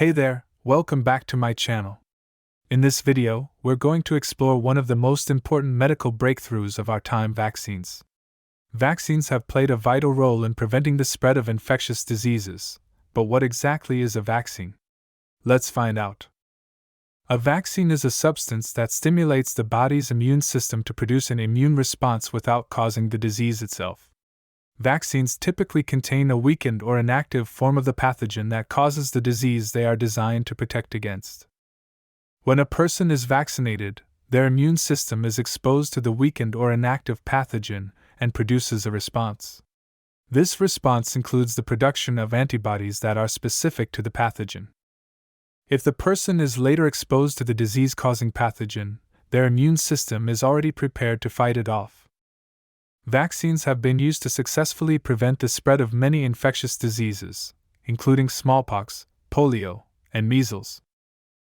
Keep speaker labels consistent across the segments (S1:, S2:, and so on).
S1: Hey there, welcome back to my channel. In this video, we're going to explore one of the most important medical breakthroughs of our time: vaccines. Vaccines have played a vital role in preventing the spread of infectious diseases, but what exactly is a vaccine? Let's find out. A vaccine is a substance that stimulates the body's immune system to produce an immune response without causing the disease itself. Vaccines typically contain a weakened or inactive form of the pathogen that causes the disease they are designed to protect against. When a person is vaccinated, their immune system is exposed to the weakened or inactive pathogen and produces a response. This response includes the production of antibodies that are specific to the pathogen. If the person is later exposed to the disease-causing pathogen, their immune system is already prepared to fight it off. Vaccines have been used to successfully prevent the spread of many infectious diseases, including smallpox, polio, and measles.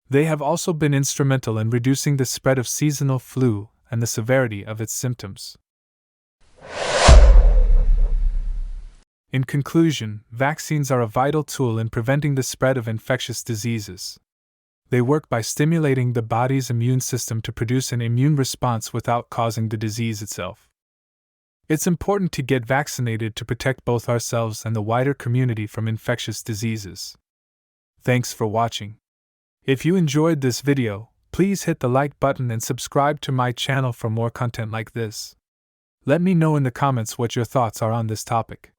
S1: They have also been instrumental in reducing the spread of seasonal flu and the severity of its symptoms. In conclusion, vaccines are a vital tool in preventing the spread of infectious diseases. They work by stimulating the body's immune system to produce an immune response without causing the disease itself. It's important to get vaccinated to protect both ourselves and the wider community from infectious diseases. Thanks for watching. If you enjoyed this video, please hit the like button and subscribe to my channel for more content like this. Let me know in the comments what your thoughts are on this topic.